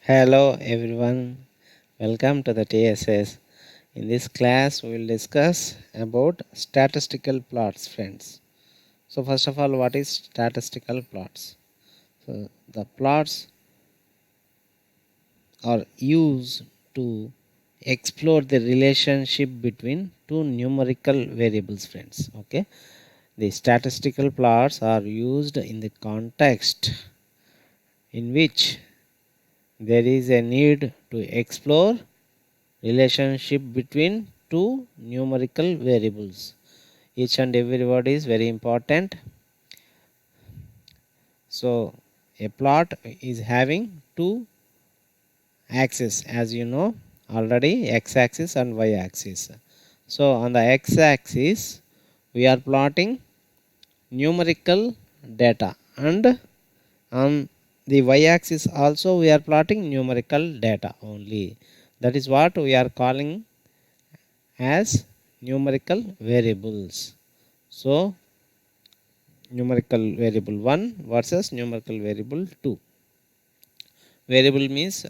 Hello everyone, welcome to the TSS. In this class, we will discuss about statistical plots, friends. So, first of all, what is statistical plots? So, the plots are used to explore the relationship between two numerical variables, friends. Okay, the statistical plots are used in the context in which there is a need to explore relationship between two numerical variables. Each and every word is very important. So a plot is having two axes, as you know already, x axis and y axis. So on the x axis we are plotting numerical data, and on the y axis also we are plotting numerical data only. That is what we are calling as numerical variables. So numerical variable 1 versus numerical variable 2. Variable means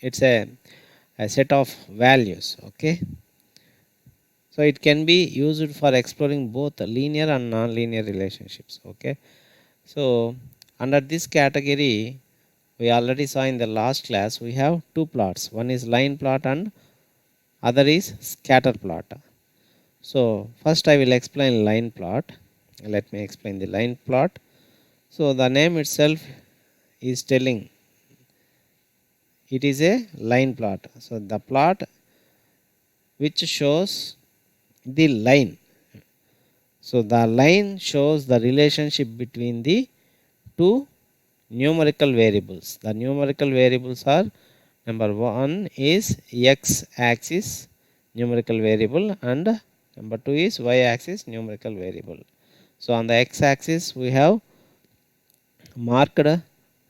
it's a set of values. Okay, so it can be used for exploring both linear and non-linear relationships. Okay, so under this category we already saw in the last class we have two plots. One is line plot and other is scatter plot. So first I will explain line plot. Let me explain the line plot. So the name itself is telling it is a line plot. So the plot which shows the line. So the line shows the relationship between the two numerical variables. The numerical variables are, number one is x axis numerical variable and number two is y axis numerical variable. So on the x axis we have marked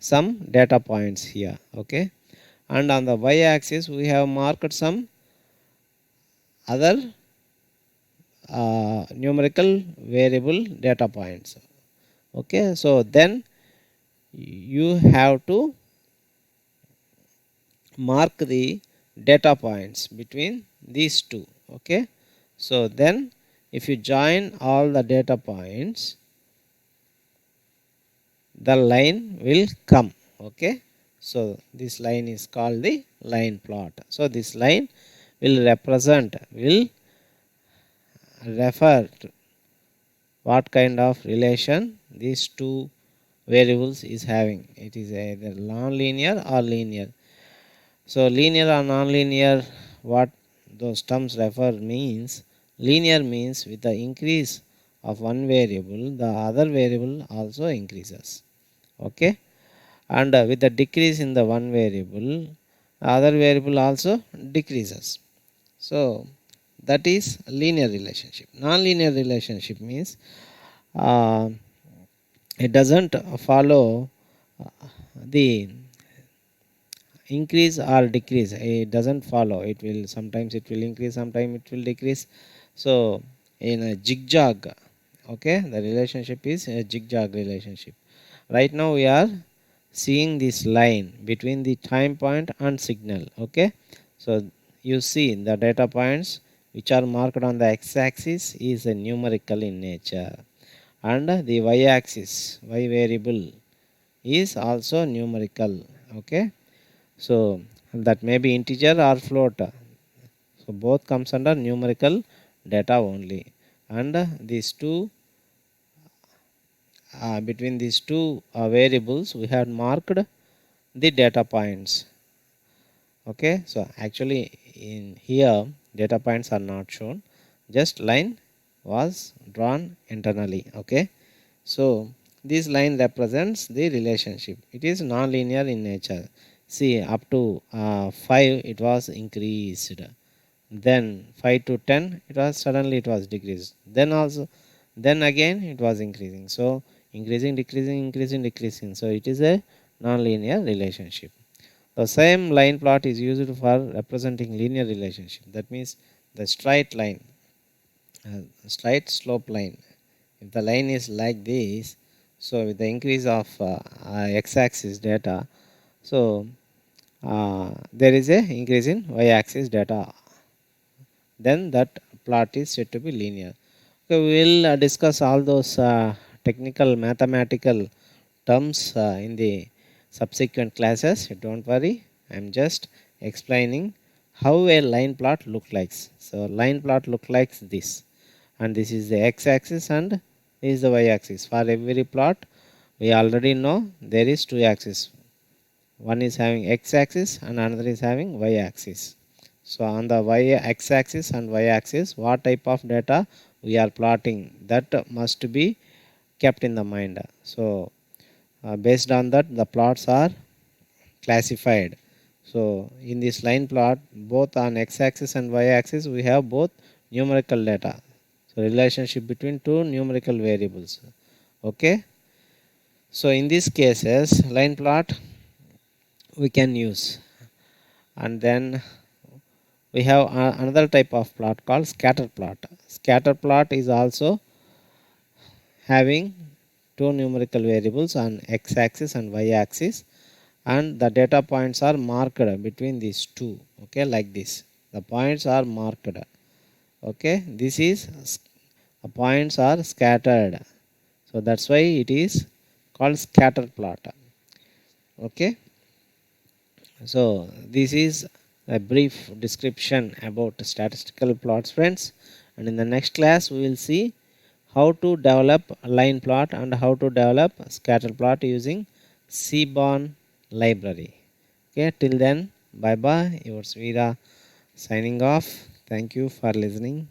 some data points here. Okay, and on the y axis we have marked some other numerical variable data points. Okay, so then you have to mark the data points between these two. Okay, so then if you join all the data points, the line will come. Okay, so this line is called the line plot. So this line will refer to what kind of relation these two variables is having. It is either non-linear or linear. So linear or non-linear, what those terms refer means, linear means with the increase of one variable the other variable also increases. Okay, and with the decrease in the one variable other variable also decreases. So that is linear relationship. Non-linear relationship means uh, it doesn't follow the increase or decrease. It doesn't follow. It will sometimes it will increase, sometimes it will decrease. So in a zigzag, okay, the relationship is a zigzag relationship. Right now we are seeing this line between the time point and signal. Okay, so you see the data points which are marked on the x-axis is a numerical in nature, and the y-axis, y variable, is also numerical. Okay, so that may be integer or float. So both comes under numerical data only, and these two between these two variables we had marked the data points. Okay, so actually in here data points are not shown, just line was drawn internally. Okay, so this line represents the relationship. It is non-linear in nature. See, up to 5 it was increased, then 5 to 10 it was suddenly it was decreased, then also then again it was increasing. So increasing, decreasing, increasing, decreasing. So it is a non-linear relationship. The same line plot is used for representing linear relationship. That means the straight line, straight slope line. If the line is like this, so with the increase of x-axis data, so there is a increase in y-axis data, then that plot is said to be linear. Okay, we will discuss all those technical mathematical terms in the subsequent classes. Don't worry, I am just explaining how a line plot look like. So line plot look like this, and this is the x-axis and this is the y-axis. For every plot we already know there is two axes. One is having x-axis and another is having y-axis. So on the x-axis and y-axis, what type of data we are plotting, that must be kept in the mind. So based on that, the plots are classified. So in this line plot, both on x-axis and y-axis, we have both numerical data. So relationship between two numerical variables. Okay. So in these cases, line plot we can use, and then we have another type of plot called scatter plot. Scatter plot is also having two numerical variables on x-axis and y-axis, and the data points are marked between these two. Okay, like this. The points are marked. Okay, this is the points are scattered. So that's why it is called scatter plot. Okay. So this is a brief description about statistical plots, friends, and in the next class we will see how to develop a line plot and how to develop a scatter plot using Seaborn library. Okay, till then, bye bye. Yours Veera signing off. Thank you for listening.